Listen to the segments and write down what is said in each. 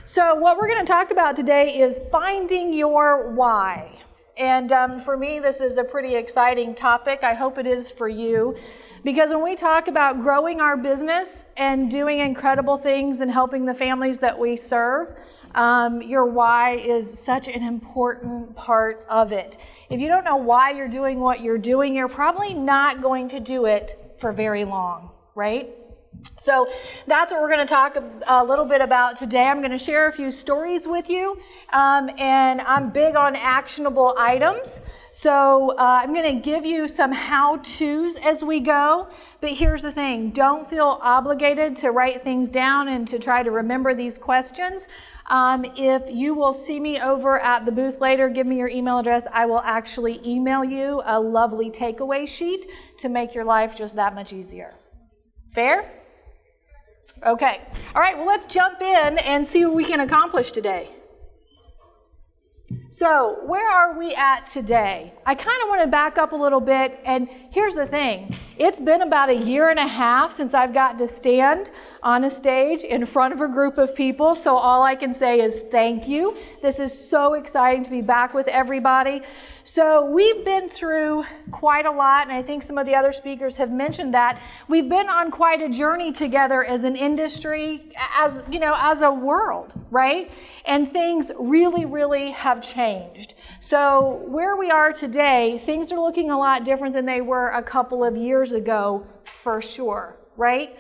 So what we're going to talk about today is finding your why. And for me, this is a pretty exciting topic. I hope it is for you. Because when we talk about growing our business and doing incredible things and helping the families that we serve, your why is such an important part of it. If you don't know why you're doing what you're doing, you're probably not going to do it for very long, right? So that's what we're going to talk a little bit about today. I'm going to share a few stories with you, and I'm big on actionable items. So I'm going to give you some how-tos as we go, but here's the thing. Don't feel obligated to write things down and to try to remember these questions. If you will see me over at the booth later, give me your email address. I will actually email you a lovely takeaway sheet to make your life just that much easier. Fair? Okay. All right, well, let's jump in and see what we can accomplish today. So, where are we at today? I kind of want to back up a little bit, and here's the thing. It's been about a year and a half since I've gotten to stand on a stage in front of a group of people, so all I can say is thank you. This is so exciting to be back with everybody. So we've been through quite a lot, and I think some of the other speakers have mentioned that. We've been on quite a journey together as an industry, as a world, right? And things really, really have changed. So where we are today, things are looking a lot different than they were a couple of years ago, for sure. Right?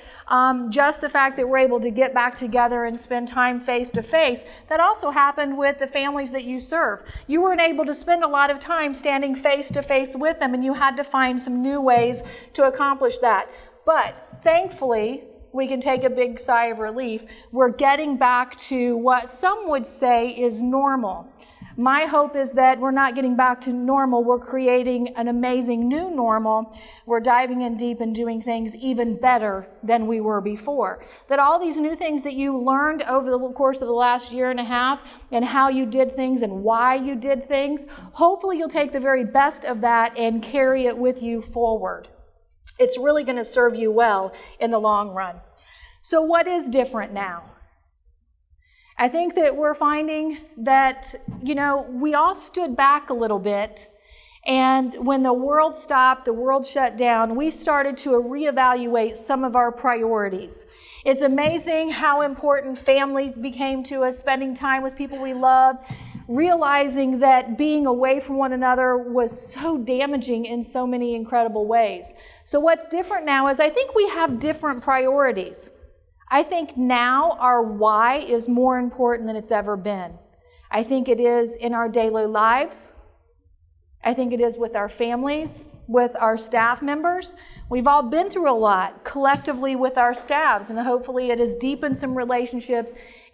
Just the fact that we're able to get back together and spend time face to face, that also happened with the families that you serve. You weren't able to spend a lot of time standing face to face with them, and you had to find some new ways to accomplish that. But thankfully, we can take a big sigh of relief. We're getting back to what some would say is normal. My hope is that we're not getting back to normal. We're creating an amazing new normal. We're diving in deep and doing things even better than we were before. That all these new things that you learned over the course of the last year and a half, and how you did things and why you did things, hopefully you'll take the very best of that and carry it with you forward. It's really going to serve you well in the long run. So what is different now? I think that we're finding that, we all stood back a little bit, and when the world stopped, the world shut down, we started to reevaluate some of our priorities. It's amazing how important family became to us, spending time with people we love, realizing that being away from one another was so damaging in so many incredible ways. So what's different now is I think we have different priorities. I think now our why is more important than it's ever been. I think it is in our daily lives. I think it is with our families, with our staff members. We've all been through a lot collectively with our staffs, and hopefully it has deepened some relationships,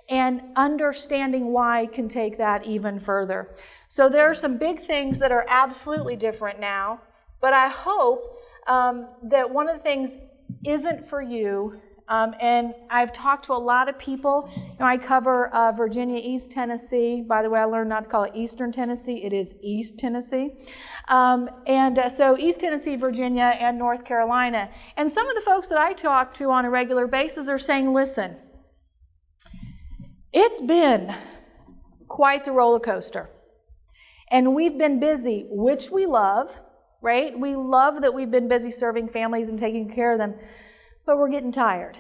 and understanding why can take that even further. So there are some big things that are absolutely different now, but I hope that one of the things isn't for you. And I've talked to a lot of people. I cover Virginia, East Tennessee. By the way, I learned not to call it Eastern Tennessee. It is East Tennessee. So East Tennessee, Virginia, and North Carolina. And some of the folks that I talk to on a regular basis are saying, listen, it's been quite the roller coaster. And we've been busy, which we love, right? We love that we've been busy serving families and taking care of them. But we're getting tired,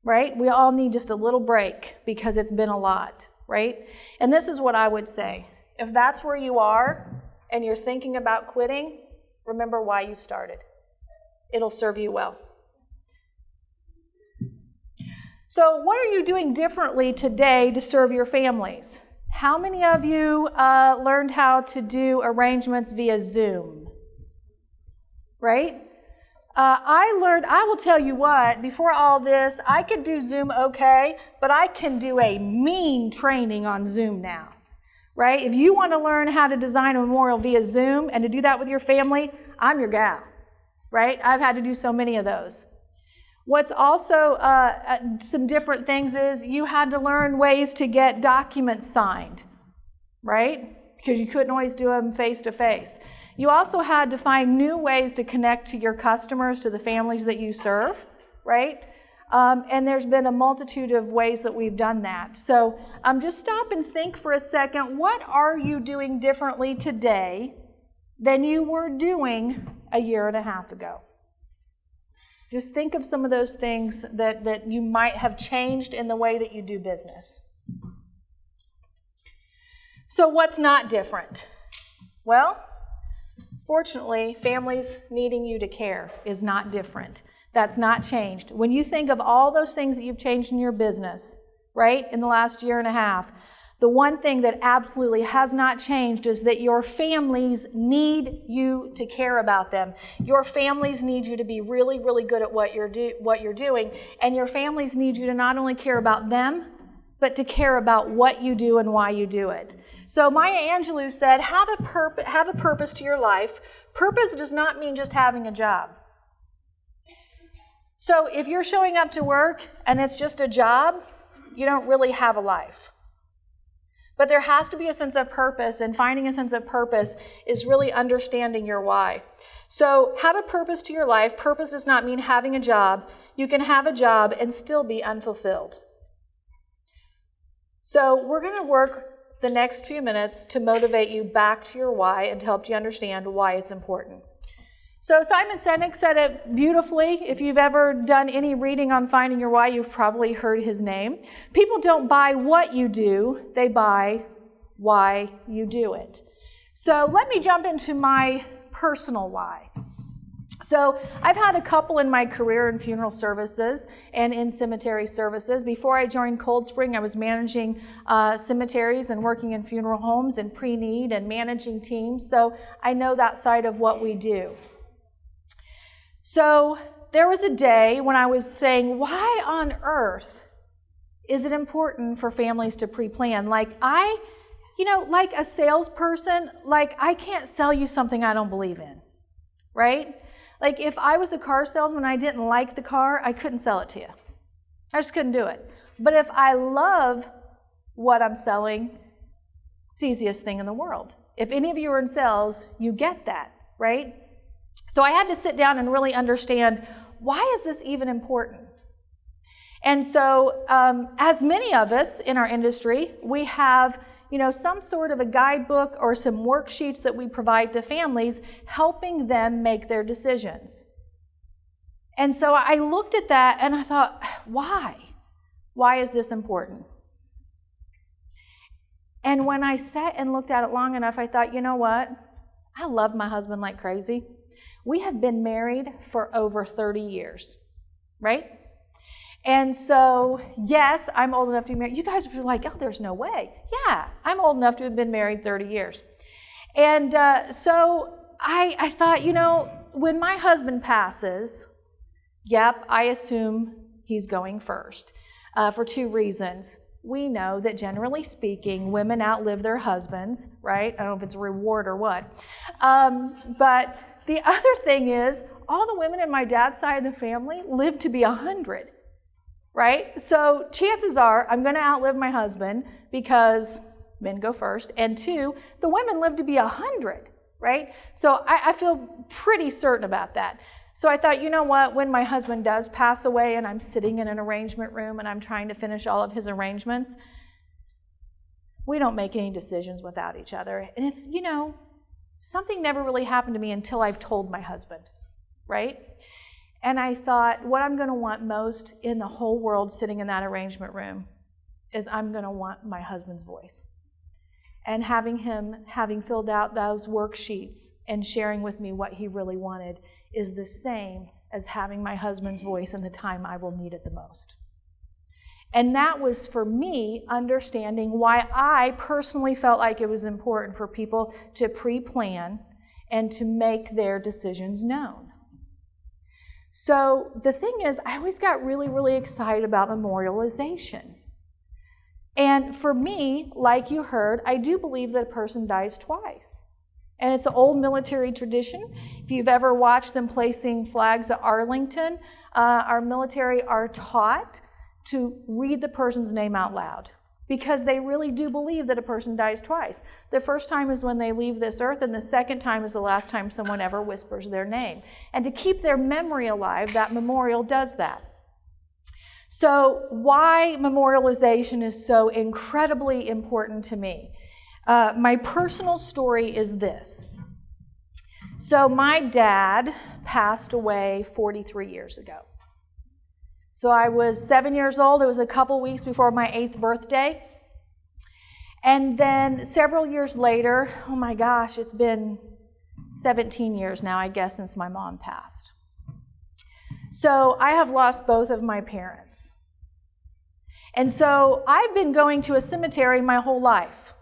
right? We all need just a little break because it's been a lot, right? And this is what I would say. If that's where you are and you're thinking about quitting, remember why you started. It'll serve you well. So what are you doing differently today to serve your families? How many of you learned how to do arrangements via Zoom? Right? I will tell you what, before all this, I could do Zoom okay, but I can do a mean training on Zoom now, right? If you want to learn how to design a memorial via Zoom and to do that with your family, I'm your gal, right? I've had to do so many of those. What's also some different things is you had to learn ways to get documents signed, right? Because you couldn't always do them face to face. You also had to find new ways to connect to your customers, to the families that you serve, right? And there's been a multitude of ways that we've done that. So just stop and think for a second, what are you doing differently today than you were doing a year and a half ago? Just think of some of those things that you might have changed in the way that you do business. So what's not different? Well, fortunately, families needing you to care is not different. That's not changed. When you think of all those things that you've changed in your business, right, in the last year and a half, the one thing that absolutely has not changed is that your families need you to care about them. Your families need you to be really, really good at what you're doing, and your families need you to not only care about them, but to care about what you do and why you do it. So Maya Angelou said, have a purpose to your life. Purpose does not mean just having a job. So if you're showing up to work and it's just a job, you don't really have a life. But there has to be a sense of purpose, and finding a sense of purpose is really understanding your why. So have a purpose to your life. Purpose does not mean having a job. You can have a job and still be unfulfilled. So we're going to work the next few minutes to motivate you back to your why and to help you understand why it's important. So Simon Sinek said it beautifully. If you've ever done any reading on finding your why, you've probably heard his name. People don't buy what you do, they buy why you do it. So let me jump into my personal why. So I've had a couple in my career in funeral services and in cemetery services. Before I joined Cold Spring, I was managing cemeteries and working in funeral homes and pre-need and managing teams. So I know that side of what we do. So there was a day when I was saying, why on earth is it important for families to pre-plan? Like like a salesperson, I can't sell you something I don't believe in, right? Like if I was a car salesman and I didn't like the car, I couldn't sell it to you. I just couldn't do it. But if I love what I'm selling, it's the easiest thing in the world. If any of you are in sales, you get that, right? So I had to sit down and really understand, why is this even important? And so as many of us in our industry, we have some sort of a guidebook or some worksheets that we provide to families, helping them make their decisions. And so I looked at that and I thought, why? Why is this important? And when I sat and looked at it long enough, I thought, you know what? I love my husband like crazy. We have been married for over 30 years, right? And so, yes, I'm old enough to be married. You guys are like, oh, there's no way. Yeah, I'm old enough to have been married 30 years. And so I thought, when my husband passes, yep, I assume he's going first for two reasons. We know that generally speaking, women outlive their husbands, right? I don't know if it's a reward or what. But the other thing is, all the women in my dad's side of the family live to be 100. Right? So chances are I'm going to outlive my husband because men go first. And two, the women live to be 100, right? So I feel pretty certain about that. So I thought, you know what? When my husband does pass away and I'm sitting in an arrangement room and I'm trying to finish all of his arrangements, we don't make any decisions without each other. And it's, something never really happened to me until I've told my husband, right? And I thought, what I'm going to want most in the whole world sitting in that arrangement room is I'm going to want my husband's voice. And having filled out those worksheets and sharing with me what he really wanted is the same as having my husband's voice in the time I will need it the most. And that was, for me, understanding why I personally felt like it was important for people to pre-plan and to make their decisions known. So the thing is, I always got really, really excited about memorialization. And for me, like you heard, I do believe that a person dies twice. And it's an old military tradition. If you've ever watched them placing flags at Arlington, our military are taught to read the person's name out loud, because they really do believe that a person dies twice. The first time is when they leave this earth, and the second time is the last time someone ever whispers their name. And to keep their memory alive, that memorial does that. So why memorialization is so incredibly important to me. My personal story is this. So my dad passed away 43 years ago. So I was 7 years old. It was a couple weeks before my 8th birthday. And then several years later, oh my gosh, it's been 17 years now, I guess, since my mom passed. So I have lost both of my parents. And so I've been going to a cemetery my whole life.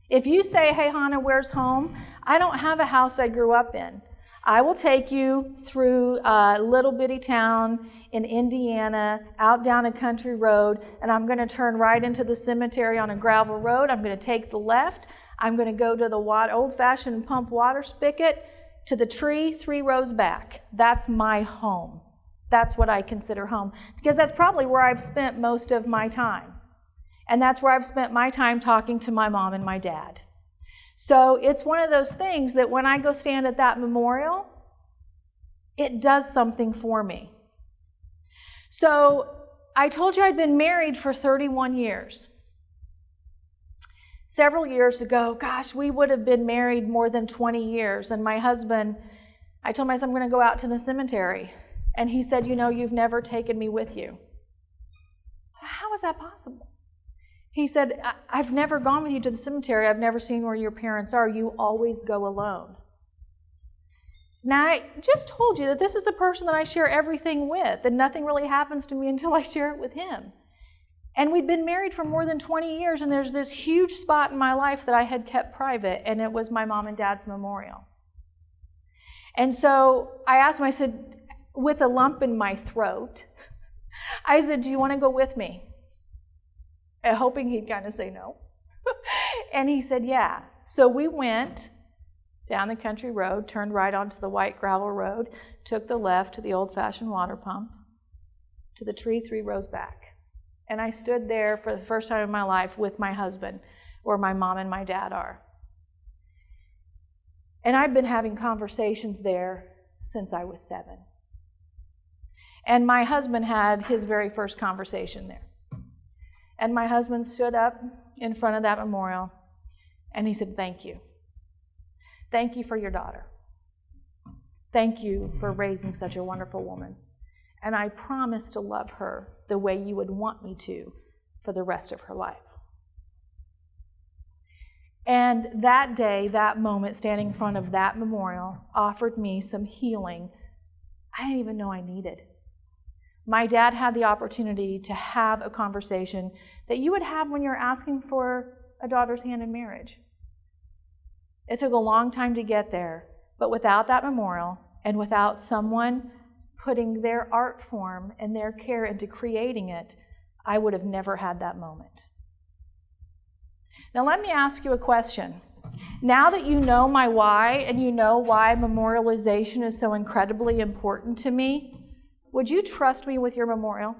If you say, hey, Hannah, where's home? I don't have a house I grew up in. I will take you through a little bitty town in Indiana, out down a country road, and I'm going to turn right into the cemetery on a gravel road. I'm going to take the left. I'm going to go to the old-fashioned pump water spigot to the tree 3 rows back. That's my home. That's what I consider home, because that's probably where I've spent most of my time. And that's where I've spent my time talking to my mom and my dad. So it's one of those things that when I go stand at that memorial, it does something for me. So I told you I'd been married for 31 years. Several years ago, gosh, we would have been married more than 20 years. And my husband, I told my husband, I'm going to go out to the cemetery. And he said, you know, you've never taken me with you. How is that possible? He said, I've never gone with you to the cemetery. I've never seen where your parents are. You always go alone. Now, I just told you that this is a person that I share everything with, and nothing really happens to me until I share it with him. And we'd been married for more than 20 years, and there's this huge spot in my life that I had kept private, and it was my mom and dad's memorial. And so I asked him, I said, with a lump in my throat, I said, do you want to go with me? And hoping he'd kind of say no. And he said, yeah. So we went down the country road, turned right onto the white gravel road, took the left to the old-fashioned water pump, to the tree 3 rows back. And I stood there for the first time in my life with my husband, where my mom and my dad are. And I've been having conversations there since I was 7. And my husband had his very first conversation there. And my husband stood up in front of that memorial, and he said, thank you. Thank you for your daughter. Thank you for raising such a wonderful woman. And I promise to love her the way you would want me to for the rest of her life. And that day, that moment, standing in front of that memorial, offered me some healing I didn't even know I needed. My dad had the opportunity to have a conversation that you would have when you're asking for a daughter's hand in marriage. It took a long time to get there, but without that memorial and without someone putting their art form and their care into creating it, I would have never had that moment. Now let me ask you a question. Now that you know my why and you know why memorialization is so incredibly important to me, would you trust me with your memorial?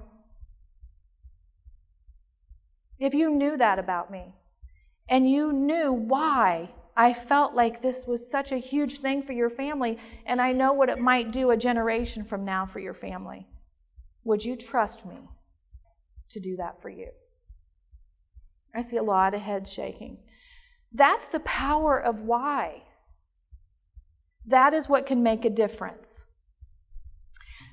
If you knew that about me, and you knew why I felt like this was such a huge thing for your family, and I know what it might do a generation from now for your family, would you trust me to do that for you? I see a lot of heads shaking. That's the power of why. That is what can make a difference.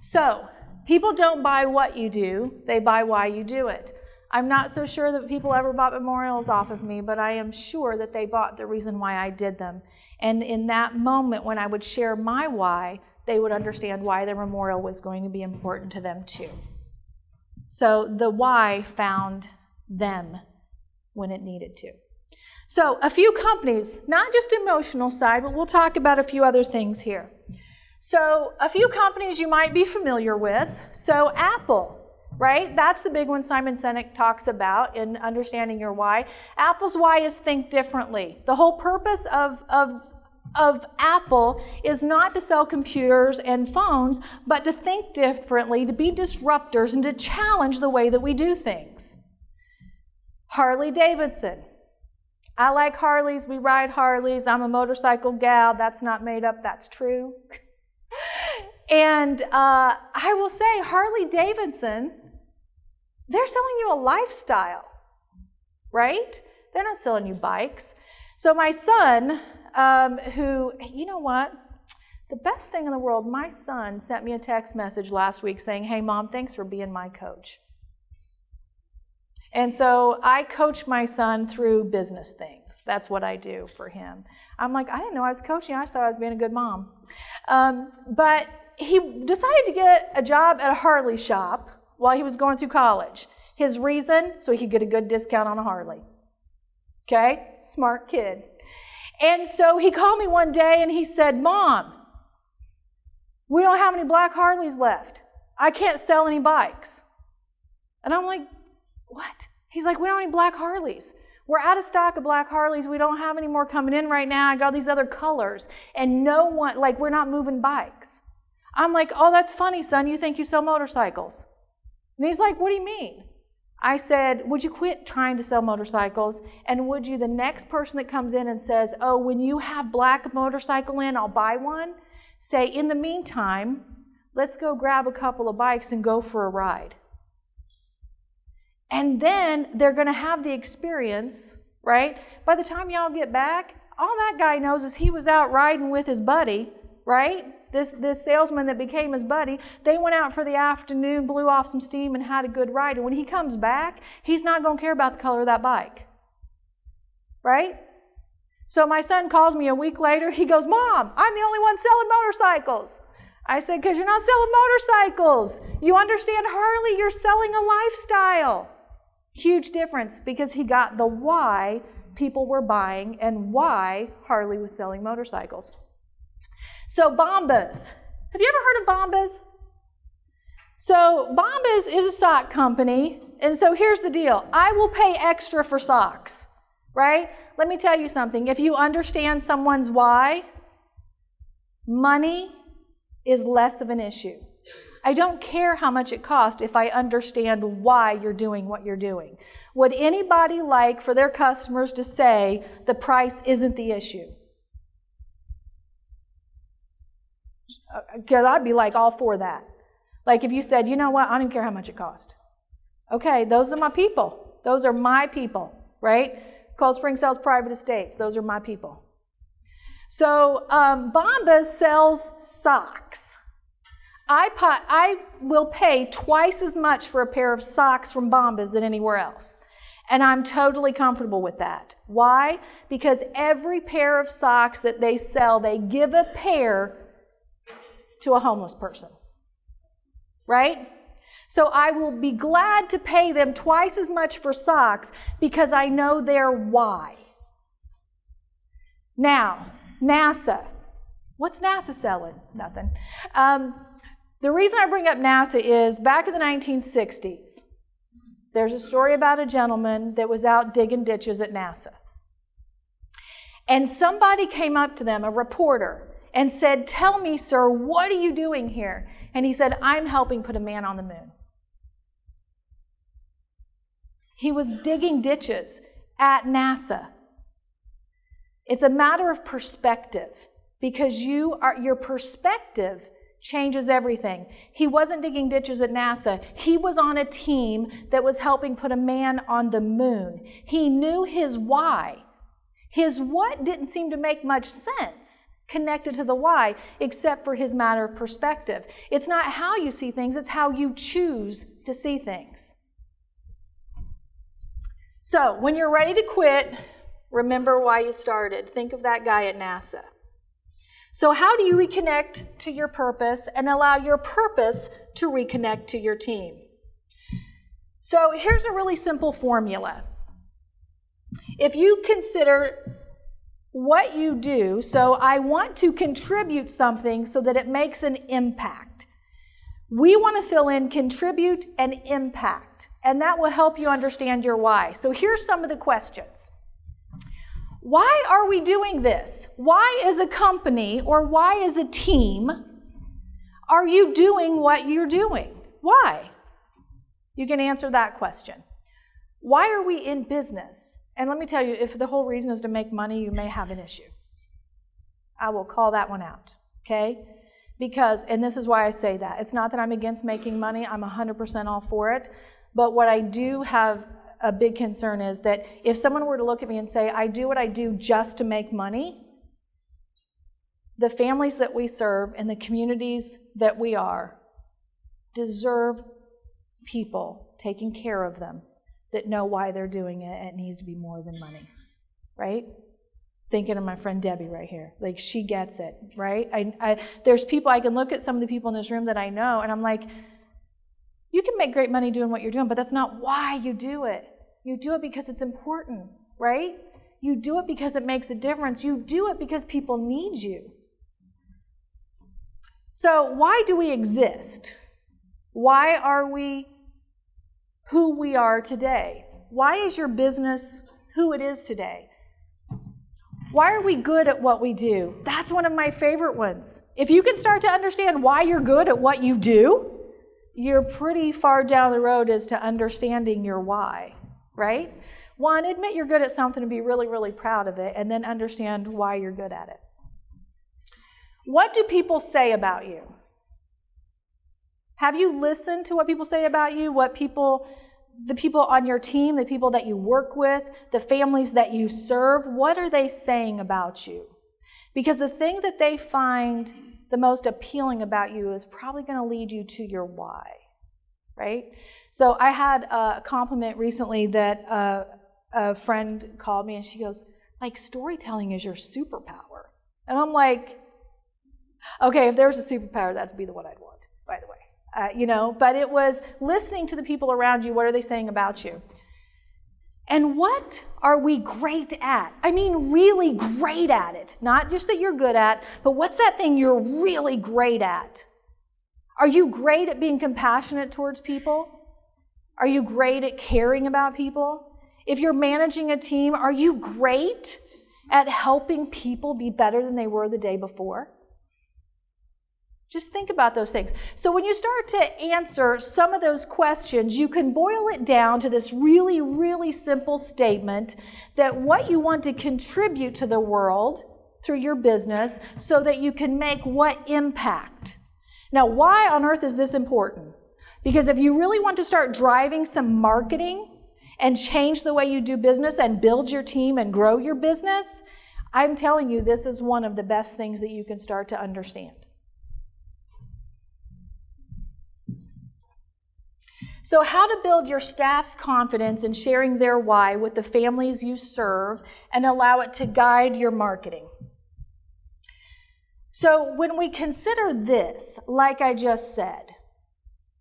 So, people don't buy what you do, they buy why you do it. I'm not so sure that people ever bought memorials off of me, but I am sure that they bought the reason why I did them. And in that moment, when I would share my why, they would understand why their memorial was going to be important to them too. So the why found them when it needed to. So a few companies, not just emotional side, but we'll talk about a few other things here. So a few companies you might be familiar with. So Apple, right? That's the big one Simon Sinek talks about in understanding your why. Apple's why is think differently. The whole purpose of Apple is not to sell computers and phones, but to think differently, to be disruptors, and to challenge the way that we do things. Harley Davidson. I like Harleys, we ride Harleys, I'm a motorcycle gal, that's not made up, that's true. And I will say Harley Davidson They're selling you a lifestyle, right? They're not selling you bikes. So my son, who, you know what? The best thing in the world, my son sent me a text message last week saying, hey, Mom, thanks for being my coach. And so I coach my son through business things. That's what I do for him. I'm like, I didn't know I was coaching. I just thought I was being a good mom. But he decided to get a job at a Harley shop while he was going through college. His reason, so he could get a good discount on a Harley. Okay? Smart kid. And so he called me one day and he said, Mom, we don't have any black Harleys left. I can't sell any bikes. And I'm like, what? He's like, we don't have any black Harleys. We're out of stock of black Harleys. We don't have any more coming in right now. I got all these other colors. And no one, like, we're not moving bikes. I'm like, oh, that's funny, son. You think you sell motorcycles? And he's like, what do you mean? I said, would you quit trying to sell motorcycles? And would you, the next person that comes in and says, oh, when you have black motorcycle in, I'll buy one, say, in the meantime, let's go grab a couple of bikes and go for a ride. And then they're going to have the experience, right? By the time y'all get back, all that guy knows is he was out riding with his buddy, right? This salesman that became his buddy. They went out for the afternoon, blew off some steam, and had a good ride. And when he comes back, he's not going to care about the color of that bike, right? So my son calls me a week later. He goes, Mom, I'm the only one selling motorcycles. I said, because you're not selling motorcycles. You understand, Harley, you're selling a lifestyle. Huge difference, because he got the why people were buying and why Harley was selling motorcycles. So Bombas. Have you ever heard of Bombas? So Bombas is a sock company. And so here's the deal. I will pay extra for socks, right? Let me tell you something. If you understand someone's why, money is less of an issue. I don't care how much it costs if I understand why you're doing what you're doing. Would anybody like for their customers to say the price isn't the issue? Because I'd be like all for that. Like if you said, you know what, I don't care how much it costs. Okay, those are my people. Those are my people, right? Cold Spring sells private estates. Those are my people. So Bombas sells socks. I will pay twice as much for a pair of socks from Bombas than anywhere else. And I'm totally comfortable with that. Why? Because every pair of socks that they sell, they give a pair to a homeless person. Right? So I will be glad to pay them twice as much for socks because I know their why. Now, NASA. What's NASA selling? Nothing. The reason I bring up NASA is back in the 1960s, there's a story about a gentleman that was out digging ditches at NASA. And somebody came up to them, a reporter, and said, tell me, sir, what are you doing here? And he said, I'm helping put a man on the moon. He was digging ditches at NASA. It's a matter of perspective, because your perspective changes everything. He wasn't digging ditches at NASA. He was on a team that was helping put a man on the moon. He knew his why. His what didn't seem to make much sense connected to the why, except for his matter of perspective. It's not how you see things, it's how you choose to see things. So, when you're ready to quit, remember why you started. Think of that guy at NASA. So how do you reconnect to your purpose and allow your purpose to reconnect to your team? So here's a really simple formula. If you consider what you do, so I want to contribute something so that it makes an impact. We want to fill in contribute and impact, and that will help you understand your why. So here's some of the questions. Why are we doing this? Why as a company or why as a team are you doing what you're doing? Why? You can answer that question. Why are we in business? And let me tell you, if the whole reason is to make money, you may have an issue. I will call that one out, okay? Because, and this is why I say that, it's not that I'm against making money, I'm 100% all for it, But what I do have a big concern is that if someone were to look at me and say, I do what I do just to make money, the families that we serve and the communities that we are deserve people taking care of them that know why they're doing it. It needs to be more than money, right? Thinking of my friend Debbie right here. Like, she gets it, right? There's people, I can look at some of the people in this room that I know, and I'm like, you can make great money doing what you're doing, but that's not why you do it. You do it because it's important, right? You do it because it makes a difference. You do it because people need you. So why do we exist? Why are we who we are today? Why is your business who it is today? Why are we good at what we do? That's one of my favorite ones. If you can start to understand why you're good at what you do, you're pretty far down the road as to understanding your why, right? One, admit you're good at something and be really, really proud of it, and then understand why you're good at it. What do people say about you? Have you listened to what people say about you? The people on your team, the people that you work with, the families that you serve, what are they saying about you? Because the thing that they find the most appealing about you is probably going to lead you to your why, right? So I had a compliment recently that a friend called me and she goes, like, storytelling is your superpower. And I'm like, okay, if there's a superpower, that'd be the one I'd want, by the way. But it was listening to the people around you. What are they saying about you? And what are we great at? I mean, really great at it. Not just that you're good at, but what's that thing you're really great at? Are you great at being compassionate towards people? Are you great at caring about people? If you're managing a team, are you great at helping people be better than they were the day before? Just think about those things. So when you start to answer some of those questions, you can boil it down to this really, really simple statement that what you want to contribute to the world through your business so that you can make what impact. Now, why on earth is this important? Because if you really want to start driving some marketing and change the way you do business and build your team and grow your business, I'm telling you, this is one of the best things that you can start to understand. So how to build your staff's confidence in sharing their why with the families you serve and allow it to guide your marketing. So when we consider this, like I just said,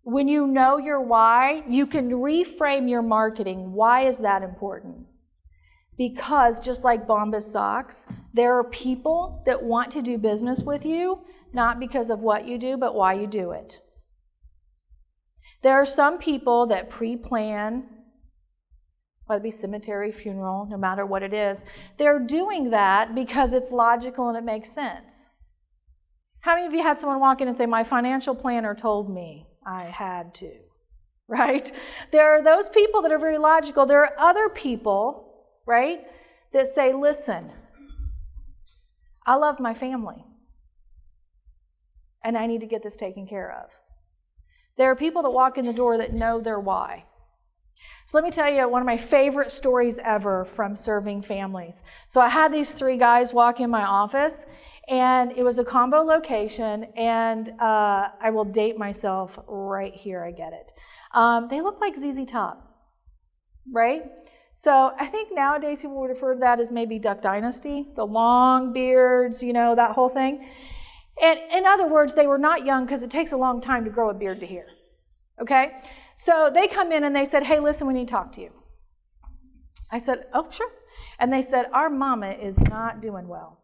when you know your why, you can reframe your marketing. Why is that important? Because just like Bombas socks, there are people that want to do business with you, not because of what you do, but why you do it. There are some people that pre-plan, whether it be cemetery, funeral, no matter what it is, they're doing that because it's logical and it makes sense. How many of you had someone walk in and say, my financial planner told me I had to, right? There are those people that are very logical. There are other people, right, that say, listen, I love my family and I need to get this taken care of. There are people that walk in the door that know their why. So let me tell you one of my favorite stories ever from serving families. So I had these 3 guys walk in my office, and it was a combo location, and I will date myself right here, I get it. They look like ZZ Top, right? So I think nowadays people would refer to that as maybe Duck Dynasty, the long beards, that whole thing. And in other words, they were not young because it takes a long time to grow a beard to here. Okay? So they come in and they said, hey, listen, we need to talk to you. I said, oh, sure. And they said, our mama is not doing well.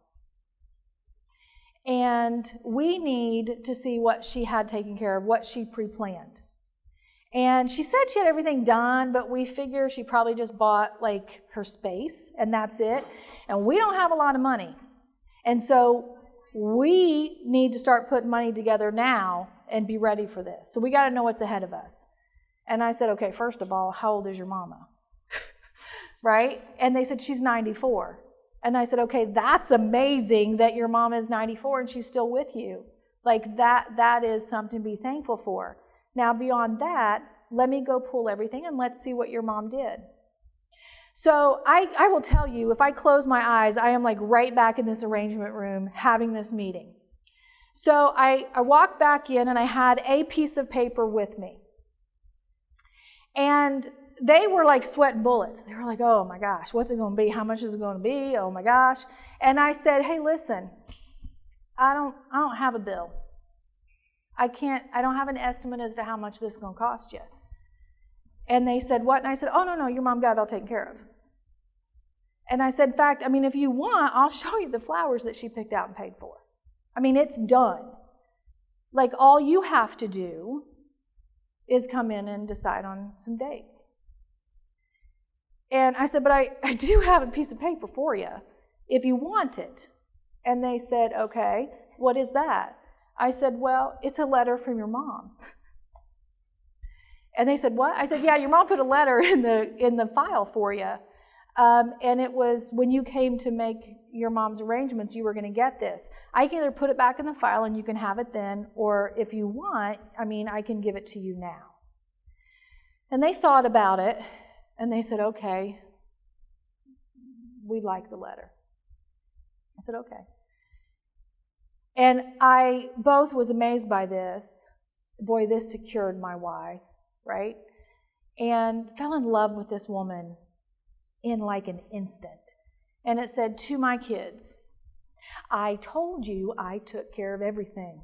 And we need to see what she had taken care of, what she pre-planned. And she said she had everything done, but we figure she probably just bought her space and that's it. And we don't have a lot of money. And so we need to start putting money together now and be ready for this. So we got to know what's ahead of us. And I said, okay, first of all, how old is your mama? Right? And they said, she's 94. And I said, okay, that's amazing that your mama is 94 and she's still with you. That is something to be thankful for. Now, beyond that, let me go pull everything and let's see what your mom did. So I will tell you, if I close my eyes, I am like right back in this arrangement room having this meeting. So I walked back in and I had a piece of paper with me. And they were like sweating bullets. They were like, oh my gosh, what's it going to be? How much is it going to be? Oh my gosh. And I said, hey, listen, I don't have a bill. I don't have an estimate as to how much this is going to cost you. And they said, what? And I said, oh, no, your mom got it all taken care of. And I said, in fact, if you want, I'll show you the flowers that she picked out and paid for. It's done. Like, all you have to do is come in and decide on some dates. And I said, but I do have a piece of paper for you if you want it. And they said, okay, what is that? I said, well, it's a letter from your mom. And they said, what? I said, yeah, your mom put a letter in the file for you. And it was when you came to make your mom's arrangements, you were going to get this. I can either put it back in the file and you can have it then, or if you want, I can give it to you now. And they thought about it, and they said, okay, we'd like the letter. I said, okay. And I both was amazed by this. Boy, this secured my why, right? And fell in love with this woman in like an instant. And it said, to my kids, I told you I took care of everything.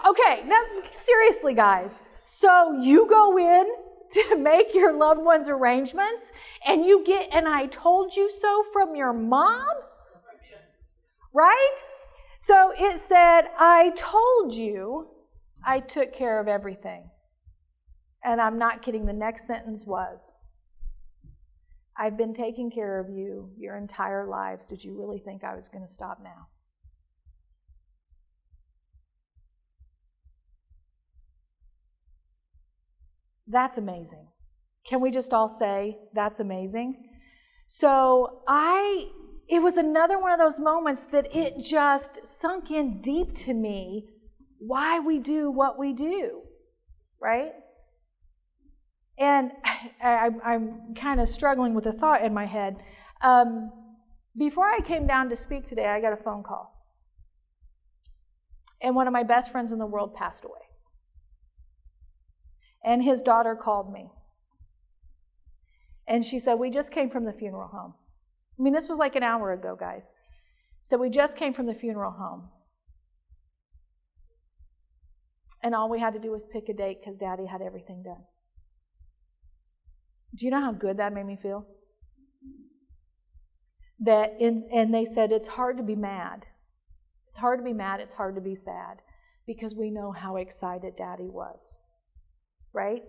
Okay, now seriously, guys. So you go in to make your loved one's arrangements and you get an I told you so from your mom? Right? So it said, I told you I took care of everything. And I'm not kidding, the next sentence was, I've been taking care of you your entire lives. Did you really think I was going to stop now? That's amazing. Can we just all say, that's amazing? So it was another one of those moments that it just sunk in deep to me why we do what we do, right? And I'm kind of struggling with a thought in my head. Before I came down to speak today, I got a phone call. And one of my best friends in the world passed away. And his daughter called me. And she said, we just came from the funeral home. This was like an hour ago, guys. So we just came from the funeral home. And all we had to do was pick a date because Daddy had everything done. Do you know how good that made me feel? And they said, it's hard to be mad. It's hard to be mad. It's hard to be sad because we know how excited Daddy was. Right?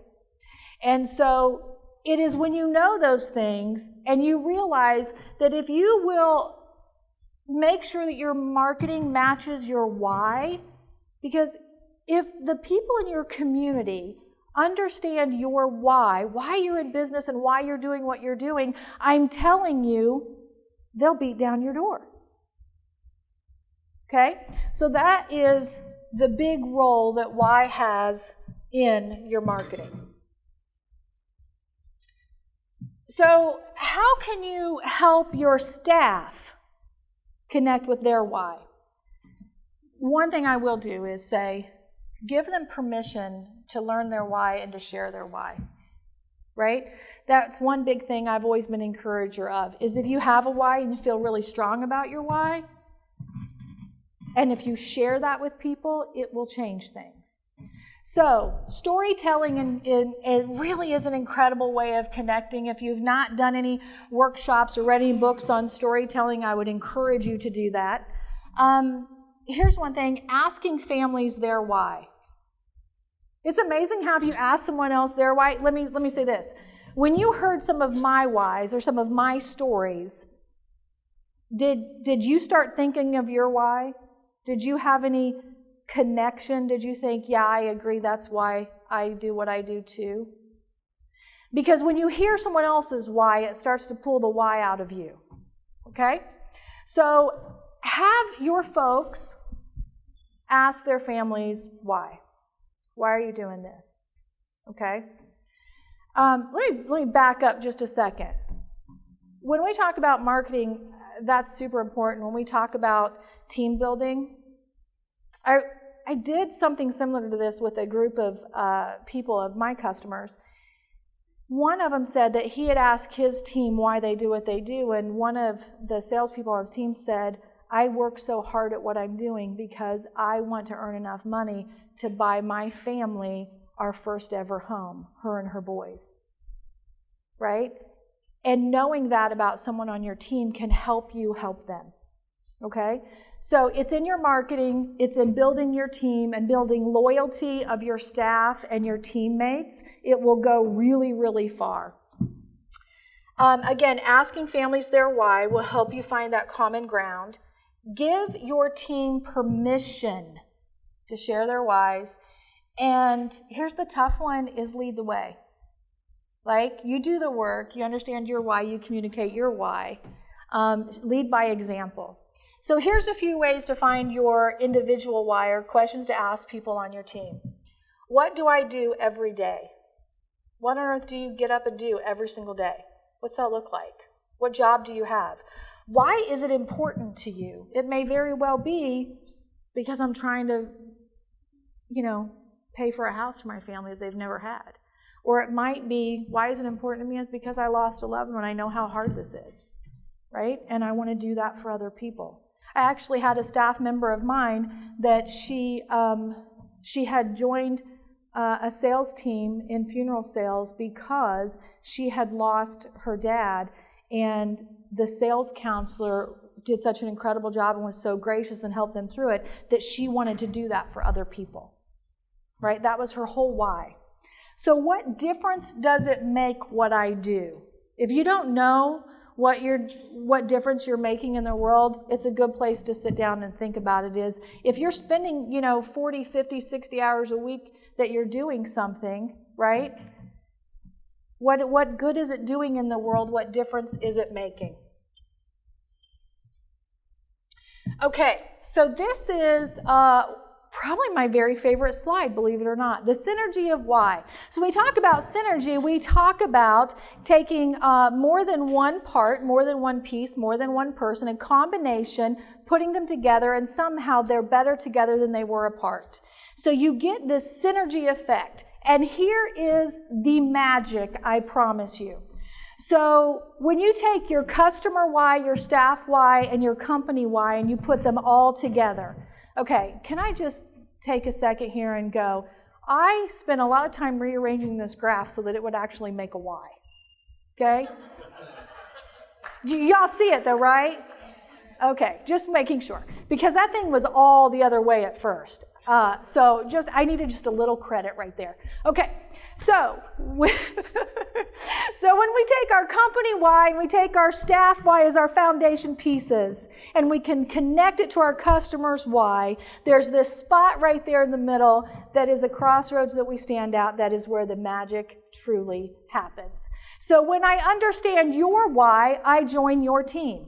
And so it is when you know those things and you realize that if you will make sure that your marketing matches your why, because if the people in your community understand your why you're in business and why you're doing what you're doing, I'm telling you, they'll beat down your door. Okay? So that is the big role that why has in your marketing. So how can you help your staff connect with their why? One thing I will do is say, give them permission to learn their why and to share their why, right? That's one big thing I've always been an encourager of, is if you have a why and you feel really strong about your why, and if you share that with people, it will change things. So storytelling it really is an incredible way of connecting. If you've not done any workshops or read any books on storytelling, I would encourage you to do that. Here's one thing, asking families their why. It's amazing how if you ask someone else their why, let me say this. When you heard some of my whys or some of my stories, did you start thinking of your why? Did you have any connection? Did you think, yeah, I agree, that's why I do what I do too? Because when you hear someone else's why, it starts to pull the why out of you. Okay? So have your folks ask their families why. Why are you doing this? okay? Let me back up just a second. When we talk about marketing, that's super important. When we talk about team building, I did something similar to this with a group of people, of my customers. One of them said that he had asked his team why they do what they do, and one of the salespeople on his team said, I work so hard at what I'm doing because I want to earn enough money to buy my family our first ever home, her and her boys, right? And knowing that about someone on your team can help you help them, okay? So it's in your marketing, it's in building your team and building loyalty of your staff and your teammates. It will go really, really far. Again, asking families their why will help you find that common ground. Give your team permission to share their whys. And here's the tough one, is lead the way. Like, you do the work, you understand your why, you communicate your why. Lead by example. So here's a few ways to find your individual why, or questions to ask people on your team. What do I do every day? What on earth do you get up and do every single day? What's that look like? What job do you have? Why is it important to you? It may very well be because I'm trying to, pay for a house for my family that they've never had. Or it might be, why is it important to me? Is because I lost a loved one. I know how hard this is, right? And I want to do that for other people. I actually had a staff member of mine that she had joined a sales team in funeral sales because she had lost her dad, and the sales counselor did such an incredible job and was so gracious and helped them through it that she wanted to do that for other people, right? That was her whole why. So what difference does it make what I do? If you don't know what difference you're making in the world, it's a good place to sit down and think about it. Is if you're spending 40, 50, 60 hours a week that you're doing something, right? What good is it doing in the world? What difference is it making? Okay, so this is probably my very favorite slide, believe it or not, the synergy of why. So when we talk about synergy, we talk about taking more than one part, more than one piece, more than one person, a combination, putting them together, and somehow they're better together than they were apart. So you get this synergy effect. And here is the magic, I promise you. So when you take your customer why, your staff why, and your company why, and you put them all together. Okay, can I just take a second here and go, I spent a lot of time rearranging this graph so that it would actually make a Y. Okay? Do y'all see it though, right? Okay, just making sure. Because that thing was all the other way at first. So I needed just a little credit right there. Okay, so when we take our company why and we take our staff why as our foundation pieces, and we can connect it to our customers why, there's this spot right there in the middle that is a crossroads that we stand out. That is where the magic truly happens. So when I understand your why, I join your team.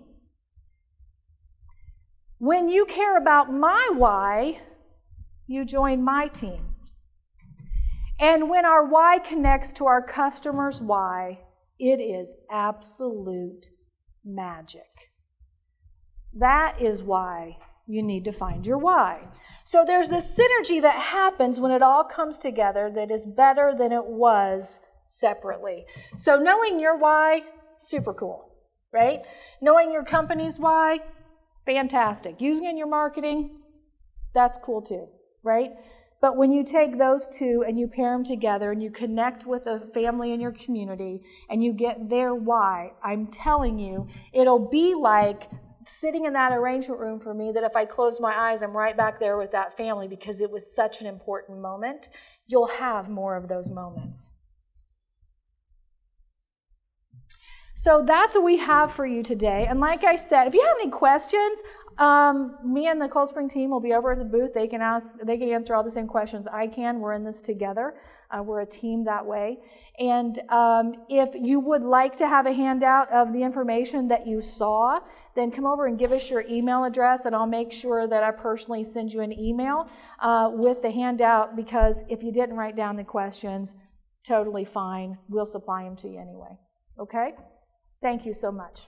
When you care about my why, you join my team. And when our why connects to our customer's why, it is absolute magic. That is why you need to find your why. So there's this synergy that happens when it all comes together that is better than it was separately. So knowing your why, super cool, right? Knowing your company's why, fantastic. Using it in your marketing, that's cool too, right? But when you take those two and you pair them together and you connect with a family in your community and you get their why, I'm telling you, it'll be like sitting in that arrangement room for me that if I close my eyes, I'm right back there with that family because it was such an important moment. You'll have more of those moments. So that's what we have for you today. And like I said, if you have any questions, me and the Cold Spring team will be over at the booth. They can answer all the same questions I can. We're in this together. We're a team that way. And if you would like to have a handout of the information that you saw, then come over and give us your email address, and I'll make sure that I personally send you an email with the handout, because if you didn't write down the questions, totally fine. We'll supply them to you anyway. Okay? Thank you so much.